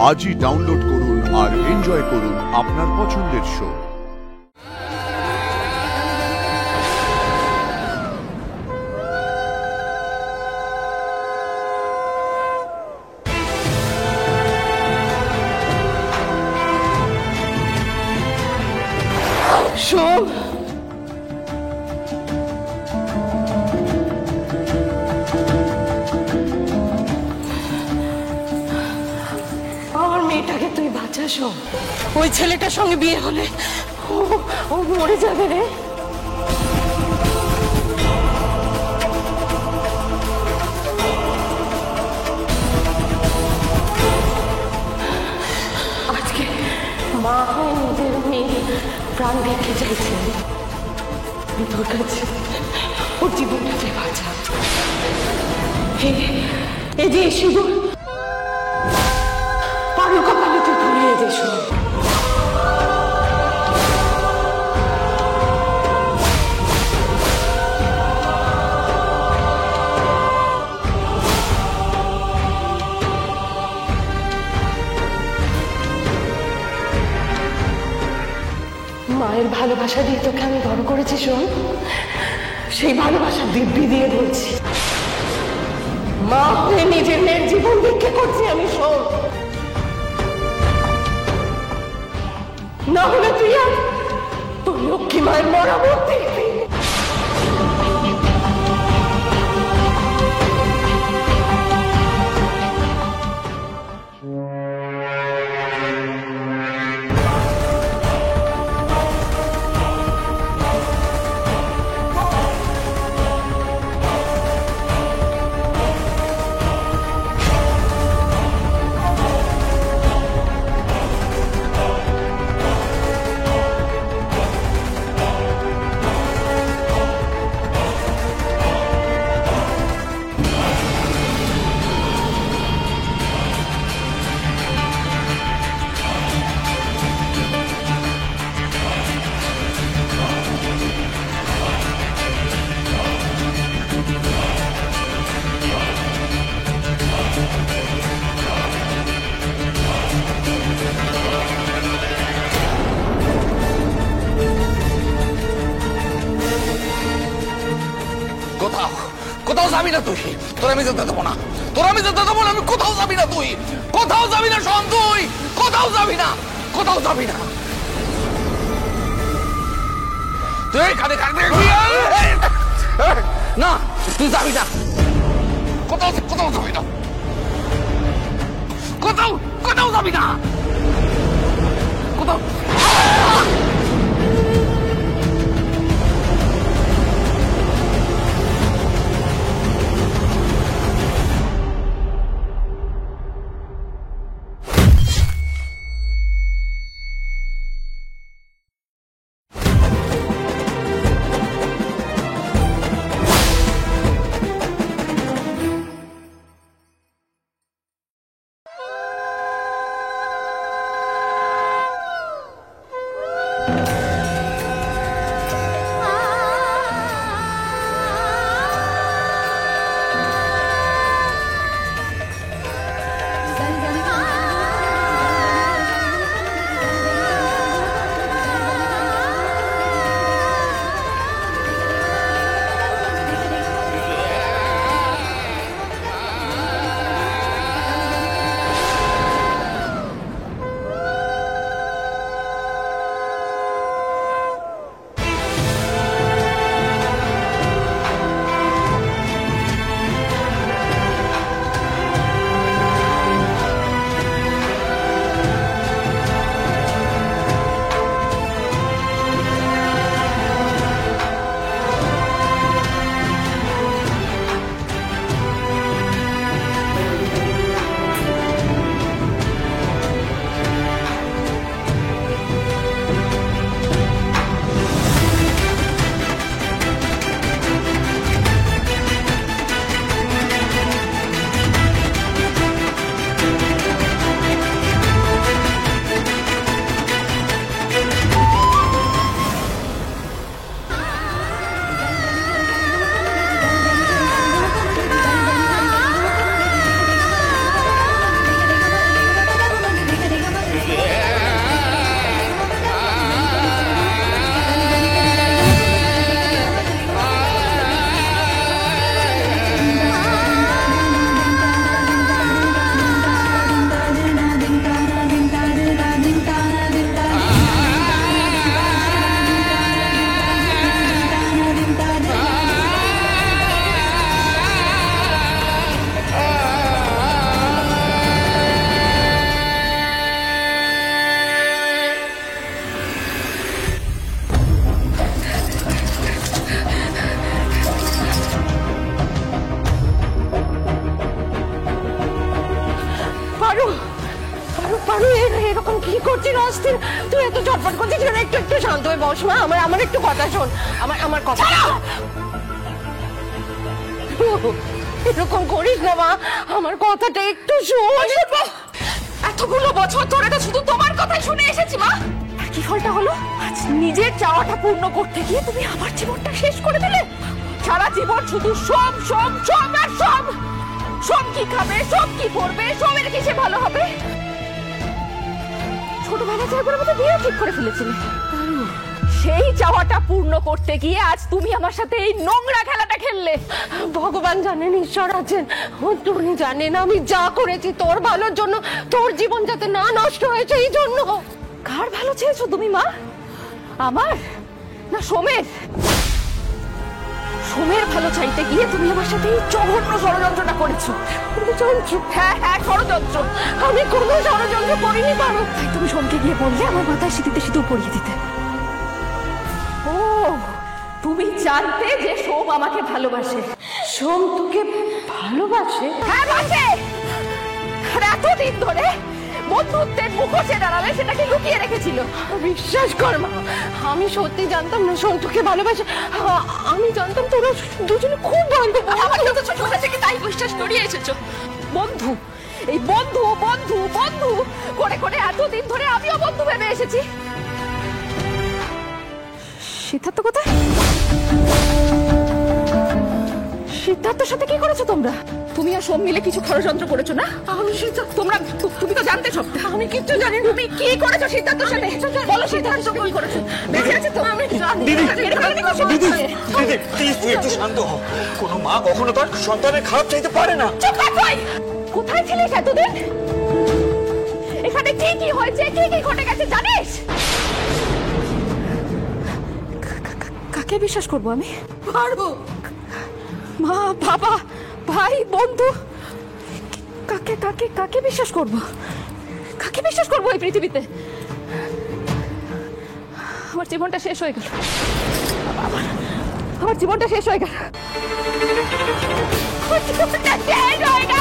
আজই ডাউনলোড করুন আর এনজয় করুন আপনার পছন্দের শো। শোন, আমার মেয়েটাকে তুই বাঁচা। শোন, ওই ছেলেটার সঙ্গে বিয়ে হলে ও মরে যাবে রে। আজকে মা হয়ে নিজের মেয়ে প্রাণ রেখে চাইছে তোর কাছে, ওর জীবনটাকে বাঁচা। এই যে সিঁদুর পারো কপালে তুই ধরিয়ে দে। শোন, মায়ের ভালোবাসা দিয়ে তোকে আমি বড় করেছি। শোন, সেই ভালোবাসার দিব্যি দিয়ে বলছি, মা হয়ে নিজের মেয়ের জীবন ভিক্ষে করছি আমি। শোন, না হলে তুই আর তোর লক্ষ্মী মায়ের মরামত দেখবি। কোথাও যাবি না তুই, তোর আমি যেতে দেবো না, তোর আমি যেতে দেবো না। আমি কোথাও যাবি না, তুই কোথাও যাবি না। শোন, তুই কোথাও যাবি না, কোথাও যাবি না। তুই কানে কানে না, তুই যাবি না, কোথাও কোথাও যাবি না, কোথাও কোথাও যাবি না, কোথাও। পারু এরকম কি করছিস অস্থির? তুই এত চটপট করছিস কেন? একটু একটু শান্ত হয়ে বস মা, আমার একটু কথা শোন, আমার কথা। এরকম করিস না মা, আমার কথাটা একটু শোন। এতগুলো বছর ধরে তো শুধু তোমার কথাই শুনে এসেছি মা। কি ফলটা হলো? আজ নিজের চাওয়াটা পূর্ণ করতে গিয়ে তুমি আমার জীবনটা শেষ করে দিলে। সারা জীবন শুধু সব সব সব আর সব। সব কি খাবে, সব কি পড়বে, সবের কিসে ভালো হবে। ছোটবেলা থেকে একবার আমাদের বিয়ে ঠিক করে ফেলেছিলে। সেই চাওয়াটা পূর্ণ করতে গিয়ে আজ তুমি আমার সাথে এই নোংরা খেলাটা খেললে। ভগবান জানেন, ঈশ্বর আছেন, তুমি জানেন আমি যা করেছি তোর ভালোর জন্য, তোর জীবন যাতে না নষ্ট হয়েছে এই জন্য। কার ভালো চেয়েছো তুমি মা? আমার না সোমের? সোমের ভালো চাইতে গিয়ে তুমি আমার সাথে এই জঘন্য ষড়যন্ত্রটা করেছো। ষড়যন্ত্র? হ্যাঁ হ্যাঁ ষড়যন্ত্র। আমি কোনো ষড়যন্ত্র করিনি পারো। তাই তুমি সোমকে গিয়ে বললে আমার মাথায় সিঁথিতে সিঁদুর পরিয়ে দিতে। ও তুমি জানতে যে সোম আমাকে ভালোবাসে। সোম তোকে ভালোবাসে? হ্যাঁ বাসে। আর এতদিন ধরে বন্ধুত্বের মুখোশে দাঁড়াবে সেটাকে লুকিয়ে রেখেছিল। বিশ্বাস কর মা, আমি সত্যি জানতাম না সোম তোকে ভালোবাসে। আমি জানতাম তোরা দুজনে খুব ভালো। আমার যত ছোটবেলা থেকে তাই বিশ্বাস করিয়ে এসেছো। বন্ধু, এই বন্ধু বন্ধু বন্ধু করে করে এতদিন ধরে আমিও বন্ধু ভেবে এসেছি। সিদ্ধার্থ কোথায়? সিদ্ধার্থের সাথে কি করেছো তোমরা? তুমি আর সোম মিলে কিছু ষড়যন্ত্র করেছো না? আমি তুমি তো জানতে সব। আমি কিচ্ছু জানি না। তুমি কি করেছো সিদ্ধার্থের সাথে? বলো সিদ্ধার্থ কি করেছো? বেঁচে আছে তো? আমি জানি। দিদি প্লিজ তুই একটু শান্ত হ। কোনো মা কখনো তার সন্তানের খারাপ চাইতে পারে না। চুপ কর তুই! কোথায় ছিলিস এতদিন? এখানে কি কি হয়েছে, কি কি ঘটে গেছে জানিস? কাকে বিশ্বাস করবো আমি? পারবো। মা, বাবা, ভাই, বন্ধু, কাকে কাকে কাকে বিশ্বাস করবো? কাকে বিশ্বাস করবো এই পৃথিবীতে? আমার জীবনটা শেষ হয়ে গেল। আমার জীবনটা শেষ হয়ে গেল। আমার জীবনটা শেষ হয়ে গেল।